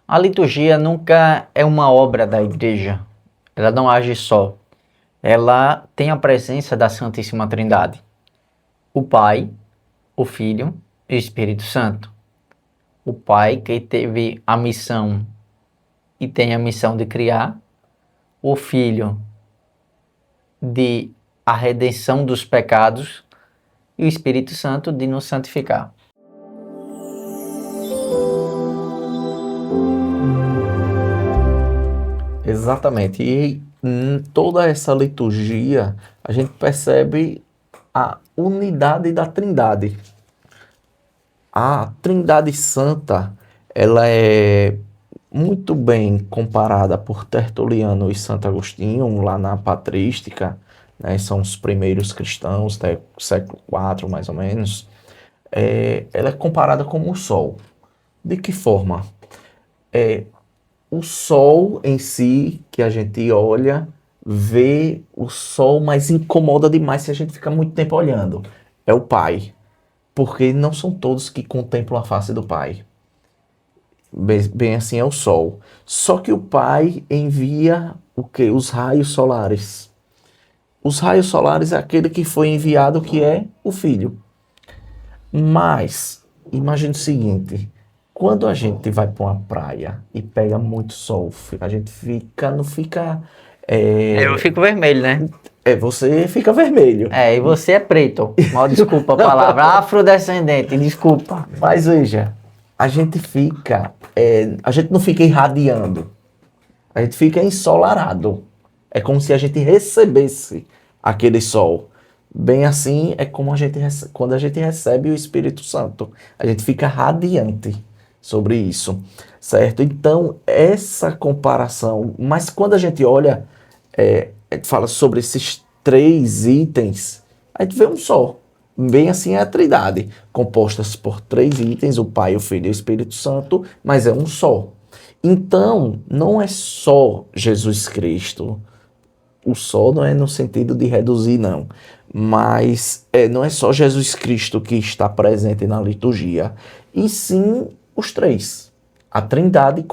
A liturgia nunca é uma obra da igreja. Ela não age só. Ela tem a presença da Santíssima Trindade. O Pai, o Filho e o Espírito Santo. O Pai que teve a missão e tem a missão de criar. O Filho de a redenção dos pecados. E o Espírito Santo de nos santificar. Exatamente. E em toda essa liturgia, a gente percebe a unidade da Trindade. A Trindade Santa, ela é muito bem comparada por Tertuliano e Santo Agostinho, lá na Patrística, né? São os primeiros cristãos, até o século IV, mais ou menos. Ela é comparada como o Sol. De que forma? O Sol em si, que a gente olha, vê o Sol, mas incomoda demais se a gente fica muito tempo olhando. É o Pai. Porque não são todos que contemplam a face do Pai. Bem assim é o Sol. Só que o Pai envia o quê? Os raios solares. Os raios solares é aquele que foi enviado, que é o Filho. Mas, imagine o seguinte, quando a gente vai para uma praia e pega muito sol, a gente não fica... Eu fico vermelho, né? Você fica vermelho. E você é preto. Mal desculpa a palavra. Afrodescendente, desculpa. Mas veja, a gente não fica irradiando. A gente fica ensolarado. É como se a gente recebesse aquele sol. Bem assim é como quando a gente recebe o Espírito Santo. A gente fica radiante sobre isso, certo? Então, essa comparação... Mas quando a gente olha, fala sobre esses 3 itens, a gente vê um só. Bem assim é a Trindade, compostas por 3 itens, o Pai, o Filho e o Espírito Santo, mas é um só. Então, não é só Jesus Cristo. O só não é no sentido de reduzir, não. Mas não é só Jesus Cristo que está presente na liturgia, e sim os 3. A Trindade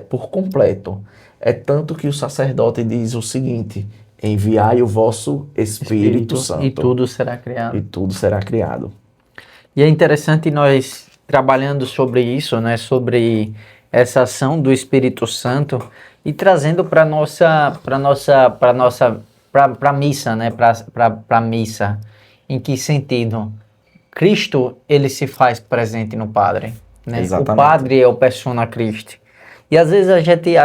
por completo. É tanto que o sacerdote diz o seguinte: enviai o vosso Espírito Santo. E tudo será criado. E tudo será criado. E é interessante nós trabalhando sobre isso, né? Sobre essa ação do Espírito Santo e trazendo para a missa, né? Para missa. Em que sentido? Cristo, ele se faz presente no Padre, né? Exatamente. O Padre é o persona Christi. E às vezes a gente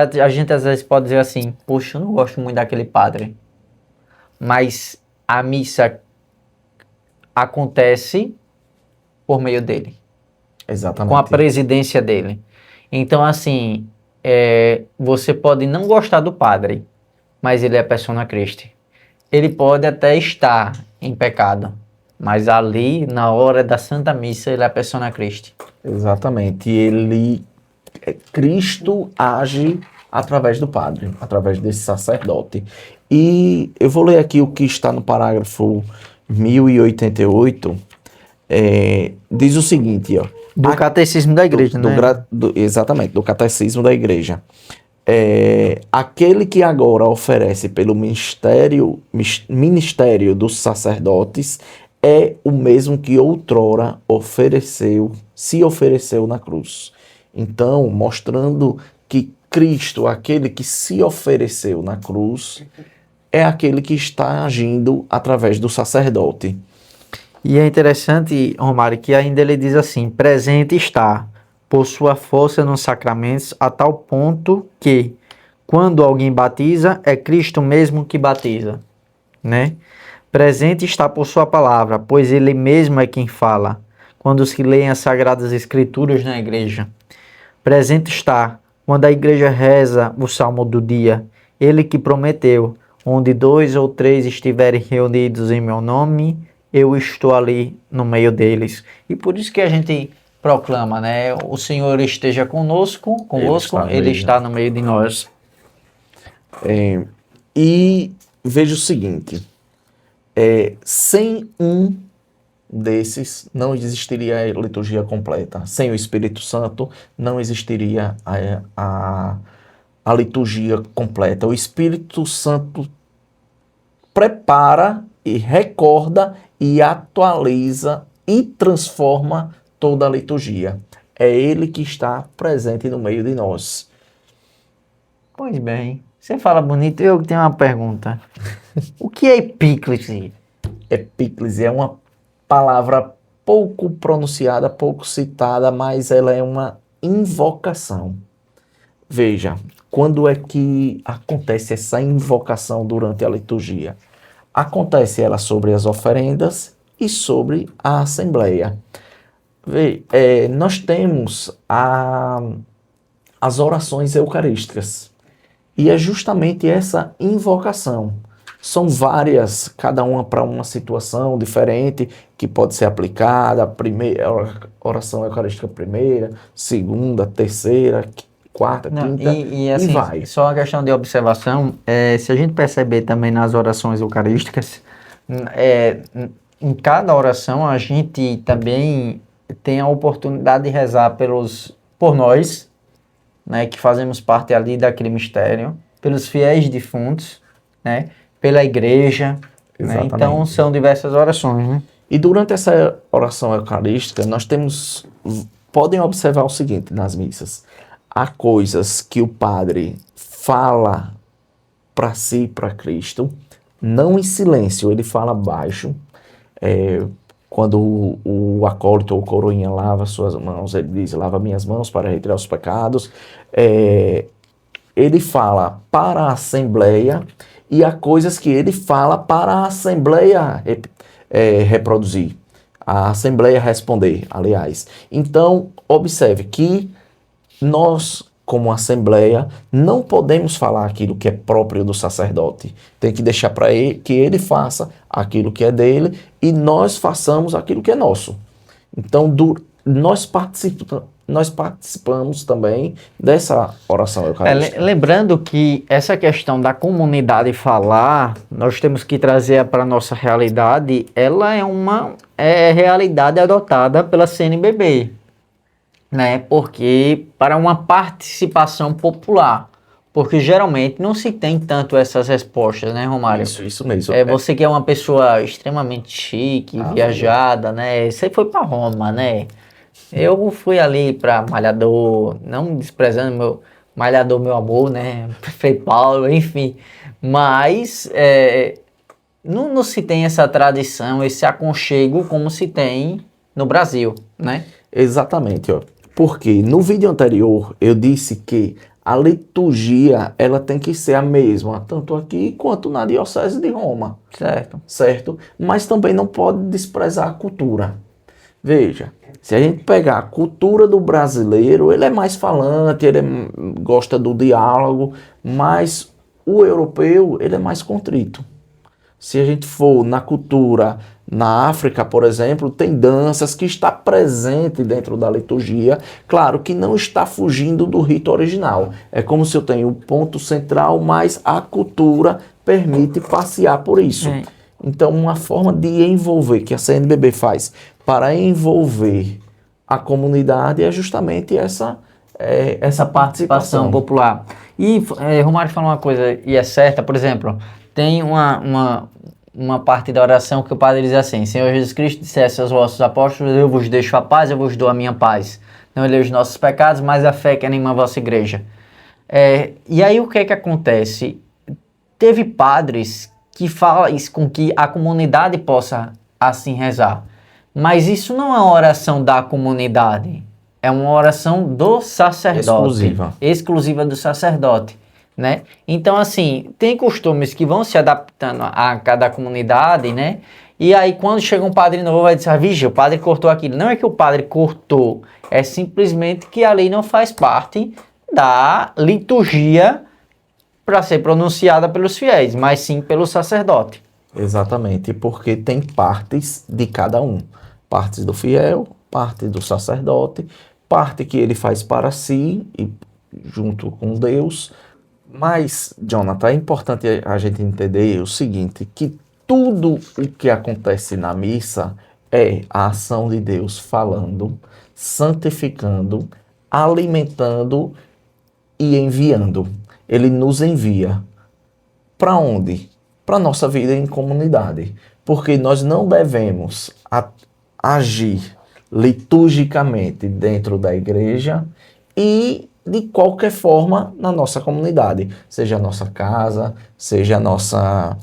às vezes pode dizer assim: poxa, eu não gosto muito daquele padre. Mas a missa acontece por meio dele. Exatamente. Com a presidência dele. Então, assim, você pode não gostar do padre, mas ele é persona Christi. Ele pode até estar em pecado, mas ali, na hora da Santa Missa, ele é persona Christi. Exatamente. Cristo age através do padre, através desse sacerdote. E eu vou ler aqui o que está no parágrafo 1088. Diz o seguinte, ó. Do Catecismo da Igreja, né? Exatamente, do Catecismo da Igreja. Aquele que agora oferece pelo ministério dos sacerdotes é o mesmo que outrora se ofereceu na cruz. Então, mostrando que Cristo, aquele que se ofereceu na cruz, é aquele que está agindo através do sacerdote. E é interessante, Romário, que ainda ele diz assim: presente está, por sua força nos sacramentos, a tal ponto que, quando alguém batiza, é Cristo mesmo que batiza, né? Presente está por sua palavra, pois ele mesmo é quem fala, quando se leem as Sagradas Escrituras na igreja. Presente está, quando a igreja reza o Salmo do dia, ele que prometeu: onde 2 ou 3 estiverem reunidos em meu nome, eu estou ali no meio deles. E por isso que a gente proclama, né? O Senhor esteja conosco, ele está no meio de nós. E veja o seguinte, sem um desses, não existiria a liturgia completa. Sem o Espírito Santo, não existiria a liturgia completa. O Espírito Santo prepara e recorda e atualiza e transforma toda a liturgia. É Ele que está presente no meio de nós. Pois bem, você fala bonito, eu tenho uma pergunta. O que é epíclise? Epíclise é uma palavra pouco pronunciada, pouco citada, mas ela é uma invocação. Veja, quando é que acontece essa invocação durante a liturgia? Acontece ela sobre as oferendas e sobre a assembleia. Nós temos as orações eucarísticas. E é justamente essa invocação. São várias, cada uma para uma situação diferente, que pode ser aplicada. A primeira oração eucarística primeira, segunda, terceira, quarta, quinta, e assim, vai. só uma questão de observação, se a gente perceber também nas orações eucarísticas, em cada oração a gente também tem a oportunidade de rezar por nós, né, que fazemos parte ali daquele mistério, pelos fiéis defuntos, né, pela igreja, né, então são diversas orações, né? E durante essa oração eucarística, podem observar o seguinte nas missas: há coisas que o padre fala para si, para Cristo, não em silêncio, ele fala baixo. Quando o acólito ou coroinha lava suas mãos, ele diz: lava minhas mãos para retirar os pecados. Ele fala para a assembleia, e há coisas que ele fala para a assembleia reproduzir, a assembleia responder, aliás. Então, observe que nós, como assembleia, não podemos falar aquilo que é próprio do sacerdote. Tem que deixar para ele que ele faça aquilo que é dele e nós façamos aquilo que é nosso. Então, nós participamos também dessa oração eucarística. Lembrando que essa questão da comunidade falar, nós temos que trazer para a nossa realidade, ela é uma realidade adotada pela CNBB, né? Porque para uma participação popular, porque geralmente não se tem tanto essas respostas, né, Romário? Isso mesmo. Você que é uma pessoa extremamente chique, viajada, né? Você foi para Roma, né? Eu fui ali para Malhador, não desprezando meu Malhador, meu amor, né? Frei Paulo, enfim. Mas não se tem essa tradição, esse aconchego como se tem no Brasil, né? Exatamente, ó. Porque no vídeo anterior eu disse que a liturgia ela tem que ser a mesma, tanto aqui quanto na Diocese de Roma. Certo? Mas também não pode desprezar a cultura. Veja, se a gente pegar a cultura do brasileiro, ele é mais falante, ele gosta do diálogo, mas o europeu, ele é mais contrito. Se a gente for na cultura, na África, por exemplo, tem danças que está presente dentro da liturgia, claro que não está fugindo do rito original. É como se eu tenho o ponto central, mas a cultura permite passear por isso. Então, uma forma de envolver, que a CNBB faz para envolver a comunidade é justamente essa participação popular. E Romário falou uma coisa, e é certa, por exemplo, tem uma parte da oração que o padre diz assim: Senhor Jesus Cristo dissesse aos vossos apóstolos, eu vos deixo a paz, eu vos dou a minha paz. Não elei os nossos pecados, mas a fé que anima a vossa igreja. E aí o que é que acontece? Teve padres que falam isso com que a comunidade possa assim rezar. Mas isso não é uma oração da comunidade, é uma oração do sacerdote. Exclusiva do sacerdote, né? Então, assim, tem costumes que vão se adaptando a cada comunidade, né? E aí, quando chega um padre novo, vai dizer: vigia, o padre cortou aquilo. Não é que o padre cortou, é simplesmente que a lei não faz parte da liturgia para ser pronunciada pelos fiéis, mas sim pelo sacerdote. Exatamente, porque tem partes de cada um. Partes do fiel, parte do sacerdote, parte que ele faz para si e junto com Deus. Mas, Jonathan, é importante a gente entender o seguinte, que tudo o que acontece na missa É a ação de Deus falando, santificando, alimentando e enviando. Ele nos envia. Para onde? Para a nossa vida em comunidade. Porque nós não devemos agir liturgicamente dentro da igreja e de qualquer forma na nossa comunidade. Seja a nossa casa, seja a nossa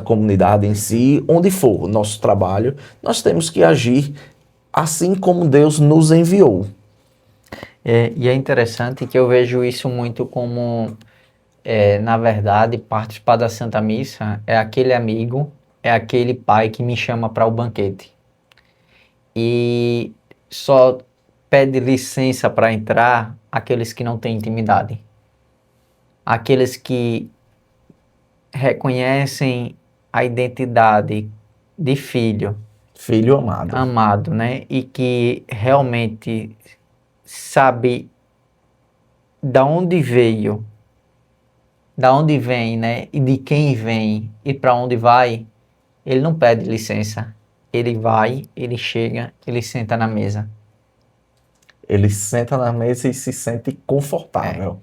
comunidade em si, onde for nosso trabalho, nós temos que agir assim como Deus nos enviou. E é interessante que eu vejo isso muito como, na verdade, participar da Santa Missa é aquele amigo, é aquele pai que me chama para o banquete. E só pede licença para entrar aqueles que não têm intimidade. Aqueles que reconhecem a identidade de filho Filho amado. amado, né? E que realmente sabe da onde veio, da onde vem, né? E de quem vem e para onde vai. Ele não pede licença. Ele vai, ele chega, ele senta na mesa. Ele senta na mesa e se sente confortável.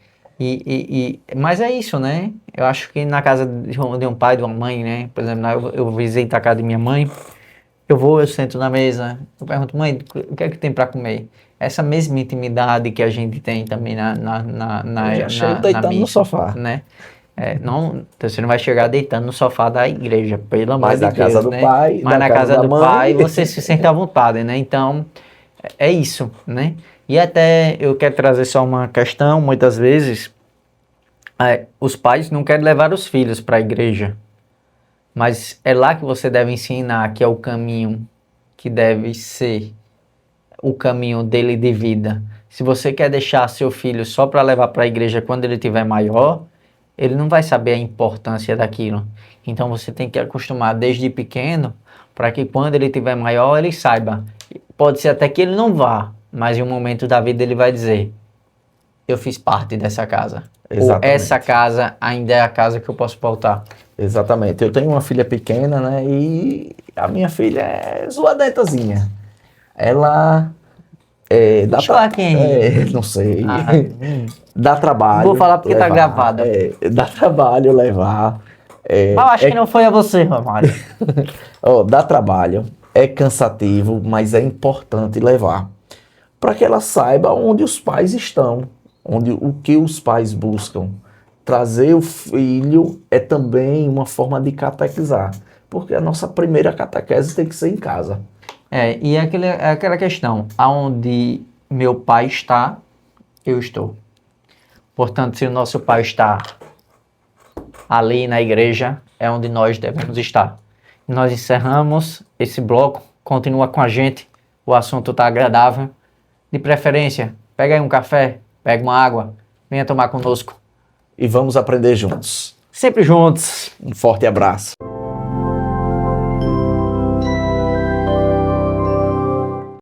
Mas é isso, né? Eu acho que na casa de um pai, de uma mãe, né? Por exemplo, eu visito a casa de minha mãe, eu sento na mesa, eu pergunto, mãe, o que é que tem para comer? Essa mesma intimidade que a gente tem também Eu já chego na deitando no missa, sofá. né? Não, você não vai chegar deitando no sofá da igreja, pelo amor Mas de na Deus, casa do né? pai, Mas na casa da do mãe. pai você se sente à vontade, né? Então, é isso, né? E até eu quero trazer só uma questão, muitas vezes, os pais não querem levar os filhos para a igreja, mas é lá que você deve ensinar que é o caminho que deve ser o caminho dele de vida. Se você quer deixar seu filho só para levar para a igreja quando ele tiver maior, ele não vai saber a importância daquilo. Então você tem que acostumar desde pequeno para que quando ele tiver maior ele saiba. Pode ser até que ele não vá, mas em um momento da vida ele vai dizer: eu fiz parte dessa casa. Ou Exatamente. essa casa ainda é a casa que eu posso voltar. Exatamente. Eu tenho uma filha pequena, né? E a minha filha é zoadetazinha. Ela Deixa quem? não sei. Ah, Dá trabalho. vou falar porque tá gravado. Dá trabalho levar. Mas eu acho que não foi a você, Romário. Dá trabalho. É cansativo, mas é importante levar. Para que ela saiba onde os pais estão. O que os pais buscam. Trazer o filho é também uma forma de catequizar. Porque a nossa primeira catequese tem que ser em casa. E é aquela questão, aonde meu pai está, eu estou. Portanto, se o nosso pai está ali na igreja, é onde nós devemos estar. Nós encerramos esse bloco, continua com a gente, o assunto está agradável. De preferência, pega aí um café, pega uma água, venha tomar conosco. E vamos aprender juntos. Sempre juntos. Um forte abraço.